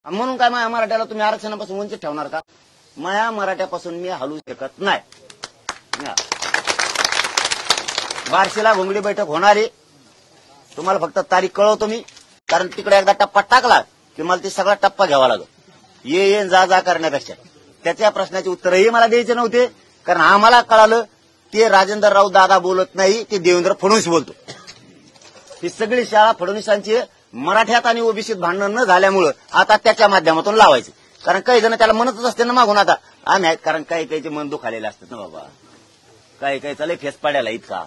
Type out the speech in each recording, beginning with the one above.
म्हणून काय माया मराठ्याला तुम्ही आरक्षणापासून वंचित ठेवणार का? माया मराठ्यापासून मी हलू शकत नाही. बार्शीला घोंगडी बैठक होणार आहे. तुम्हाला फक्त तारीख कळवतो मी, कारण तिकडे एकदा टप्पा टाकला की मला ती सगळा टप्पा घ्यावा लागेल. ये जा करण्यापेक्षा त्याच्या प्रश्नाची उत्तरही मला द्यायचे नव्हते, कारण आम्हाला कळालं ते राजेंद्र राऊत दादा बोलत नाही, ते देवेंद्र फडणवीस बोलतो. ही सगळी शाळा फडणवीसांची मराठ्यात आणि ओबीसीत भांडण न झाल्यामुळं आता त्याच्या माध्यमातून लावायचे. कारण काही जण त्याला म्हणतच असते ना मागून आता आम्ही आहेत, कारण काही काहीचे मन दुखालेले असतात ना बाबा, काही काही चालय फेस पाड्याला इतका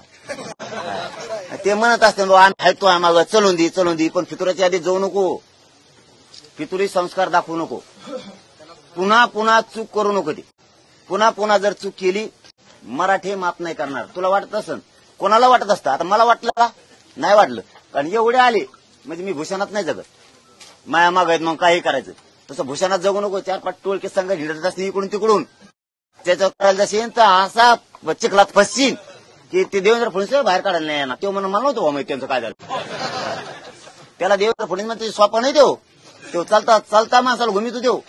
ते म्हणत असते आम्ही आहेत, तो आम्हाला चलून दे, पण फितुराच्या आधी जाऊ नको, फितुरी संस्कार दाखवू नको, पुन्हा चूक करू नको. ती पुन्हा जर चूक केली मराठी माफ नाही करणार. तुला वाटत असन, कोणाला वाटत असतं, आता मला वाटलं का नाही वाटलं, कारण एवढे आले म्हणजे मी भूषणात नाही जगत, माया मागायत मग काही करायचं. तसं भूषणात जगू नको. 4-5 टोळके संघ हिंडत असते इकडून तिकडून, त्याच्यावर करायला जाशील तर असा चिखलात फसशील की ते देवेंद्र फडणवीस बाहेर काढायला नाही येणार. तो म्हणून मला नव्हतं माहिती त्यांचं काय झालं. त्याला देवेंद्र फडणवीस म्हणते स्वप्न नाही देऊ, तो चालता माणसाला घुमितो देऊ,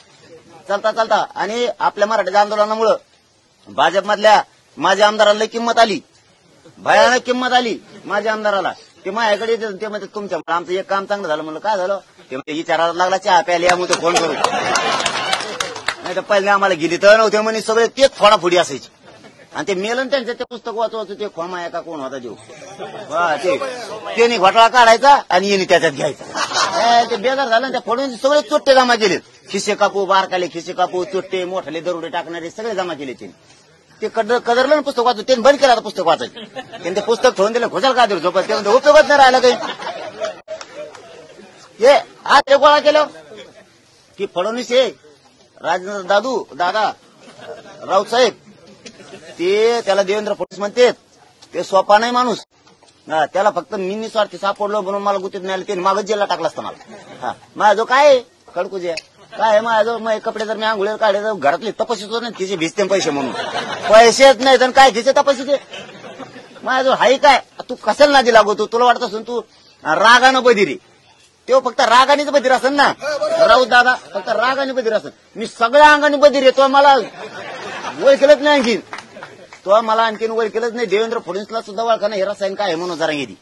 चालता आणि आपल्या मराठ्याच्या आंदोलनामुळं भाजपमधल्या माझ्या आमदाराला किंमत आली, भयानक किंमत आली माझ्या आमदाराला. ते माझ्याकडे ते म्हणते तुमच्या आमचं एक काम चांगलं झालं. म्हणलं काय झालं? ते म्हणते विचारायला लागला चहा प्यायला यामुळे फोन करू, नाही तर पहिले आम्हाला गेली तर नव्हते म्हणे, सगळे तेच फोडाफोडी असायची. आणि ते मेलन त्यांचं ते पुस्तक वाचवायचं, ते खोमा एका कोण होता देऊ त्याने घोटाळा काढायचा आणि येणे त्याच्यात घ्यायचा. ते बेजार झालं. त्या फोडून सगळे चोट्टे जमा केले, खिसे कापू, बारकाले खिसे कापू, चोट्टे मोठाले दरोडे टाकणारे सगळे जमा केले त्यांनी. ते कदरलं ना पुस्तक वाचू, त्यांनी बंद केलं आता पुस्तक वाचायचं. त्यांनी ते पुस्तक ठेवून दिलं, घोषाल का देऊ झोपत, ते म्हणते उपयोगच नाही राहिला काही. हे आज ते गोळा केलं की फडणवीस हे राजेंद्र दादा राऊत साहेब ते त्याला देवेंद्र फडणवीस म्हणते, ते सोपा नाही माणूस. त्याला फक्त मिनी स्वार्थी सापडलो म्हणून मला गुतीत नाही आलं, त्याने मागच जेलला टाकला असता मला. माझा जो काय खडकुजे काय माझ्याजवळ मग कपडे जर मी आंघोळीवर काढले तर घरातली तपाशीच होत नाही, तिचे भिजते पैसे म्हणून. पैसेच नाही तर काय तिचे तपाशीचे माझ्याजवळ हाई काय. तू कशाला नादी लागवतो? तुला वाटत असून तू रागानं बधिरी, तो फक्त रागानेच बधीर असेल ना राऊत दादा, फक्त रागाने बधीर असेल. मी सगळ्या अंगाने बधीर आहे. तो मला ओळखलंच नाही आणखीन, तो मला आणखीन ओळखलंच नाही. देवेंद्र फडणवीसला सुद्धा ओळखा हे रसायन काय म्हणून जरा गेली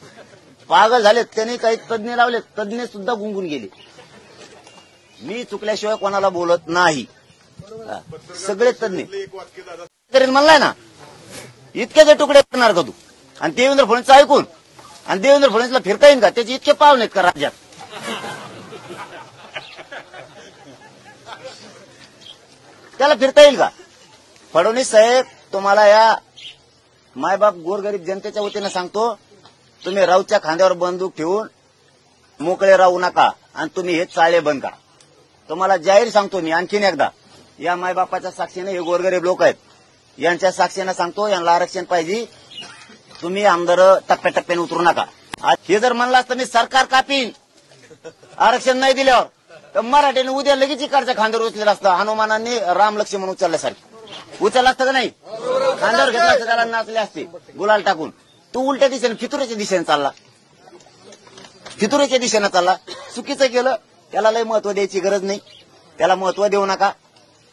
पागल झाले. त्यांनी काही तज्ञ लावले, तज्ञ सुद्धा गुंगून गेले. मी चुकल्याशिवाय कोणाला बोलत नाही, सगळे तज्ञ. तरी म्हणलाय ना इतके तुकडे करणार का तू? आणि देवेंद्र फडणवीस ऐकून आणि देवेंद्र फडणवीसला फिरता येईल का? त्याचे इतके पावले आहेत का राज्यात? त्याला फिरता येईल का? फडणवीस साहेब तुम्हाला या मायबाप गोरगरीब जनतेच्या वतीनं सांगतो, तुम्ही राऊतच्या खांद्यावर बंदूक ठेवून मोकळे राहू नका आणि तुम्ही हे चाळे बंद करा. तुम्हाला जाहीर सांगतो मी आणखीन एकदा, या मायबापाच्या साक्षीने हे गोरगरीब लोक आहेत, यांच्या साक्षीने सांगतो, यांना आरक्षण पाहिजे. तुम्ही आमदार टप्प्याटप्प्याने उतरू नका. हे जर म्हणलं असतं मी सरकार कापीन आरक्षण नाही दिल्यावर, तर मराठीने उद्या लगेच इकडच्या खांद्यावर उचलेलं असतं. हनुमानाने राम लक्ष्मण उचलल्यासारखं उचललं असतं का नाही? खांद्यावर घेतलं असतं, त्याला नाचले असते गुलाल टाकून. तू उलट्या दिशेने फितुरेच्या दिशेने चालला, फितुरेच्या दिशेने चालला. चुकीचं केलं, त्याला लय महत्व द्यायची गरज नाही, त्याला महत्व देऊ नका,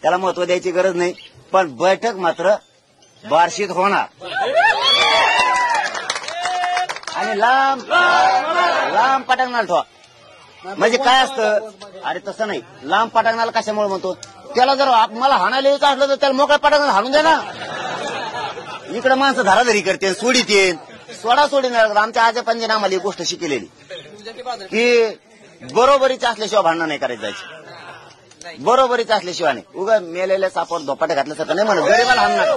त्याला महत्व द्यायची गरज नाही. पण बैठक मात्र बार्शीत होणार आणि लांब पटांगणाला ठेवा. म्हणजे काय असतं? अरे तसं नाही, लांब पटांगणाला कशामुळे म्हणतो? त्याला जर मला हाणायला यायचं असलं तर त्याला मोकळ्या पटांगणाला हाणून द्या ना. इकडे माणसं धाराधरी करते, सोडीते, सोडी नाही. आमच्या आजोबांनी आम्हाला एक गोष्ट शिकलेली की बरोबरीचं असल्याशिवाय भांडणं नाही करायचं जायचं, बरोबरीचं असल्याशिवाय नाही. उगा मेलेल्या सापावर धोपाटे घातल्यासारखं नाही म्हणत. गरीबाला हाणू नका,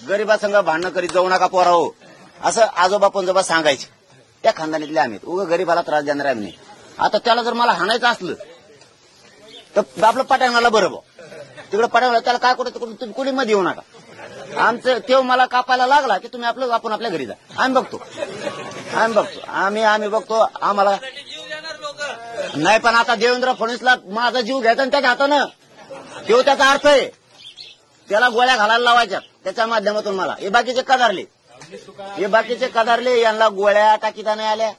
गरीबासंग भांडणं करीत जाऊ नका पोराओ, असं आजोबा पंजोबा सांगायचे. त्या खानदानीतले आम्ही, उगा गरीबाला त्रास देणार आम्ही नाही. आता त्याला जर मला हाणायचं असलं तर आपलं पटांगणाला बरोबर तिकडे पटांगणाला त्याला काय कुठं तुम्ही कुणीमध्ये येऊ नका. आमचं तेव्हा मला कापायला लागला की तुम्ही आपण आपल्या घरी जा. आम्ही बघतो आम्ही बघतो आम्हाला नाही. पण आता देवेंद्र फडणवीसला माझा जीव घ्यायचा आणि त्याच्या हातानं, तो त्याचा अर्थ आहे. त्याला गोळ्या घालायला लावायच्या त्याच्या माध्यमातून. मला हे बाकीचे कदारले यांना गोळ्या टाकीता नाही आल्या.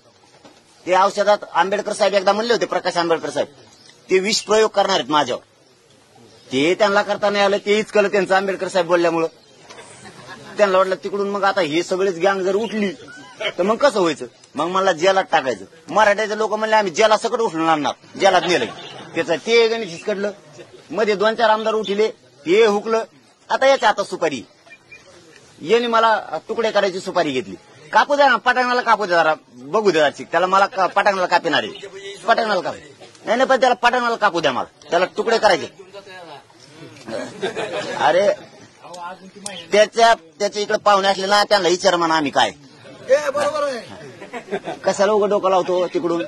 ते औषधात आंबेडकर साहेब एकदा म्हणले होते, प्रकाश आंबेडकर साहेब, ते विष प्रयोग करणार आहेत माझ्यावर. ते त्यांना करता नाही आलं, ते इचकलं त्यांचं आंबेडकर साहेब बोलल्यामुळं. त्यांना वाटलं तिकडून मग आता हे सगळेच गँग जर उठली तर मग कसं व्हायचं, मग मला जेलात टाकायचं. मराठ्याचे लोक म्हणले आम्ही जेला सकट उठलून आणणार, जेलात नेलं. त्याचं ते गणित हिसकडलं. मध्ये 2-4 आमदार उठले, ते हुकलं. आता याच्या आता सुपारी यांनी मला तुकडे करायची सुपारी घेतली. कापू द्या ना, पटांगणाला कापू द्या जरा, बघू द्या त्याला. मला पटांगणाला कापिणार आहे, पटांगणाला कापू नाही, पण त्याला पटांगणाला कापू द्या, मला त्याला तुकडे करायचे. अरे त्याच्या इकडे पाहुणे असले ना, त्यांना विचार म्हणा आम्ही काय, कशाला उघड डोकं लावतो तिकडून.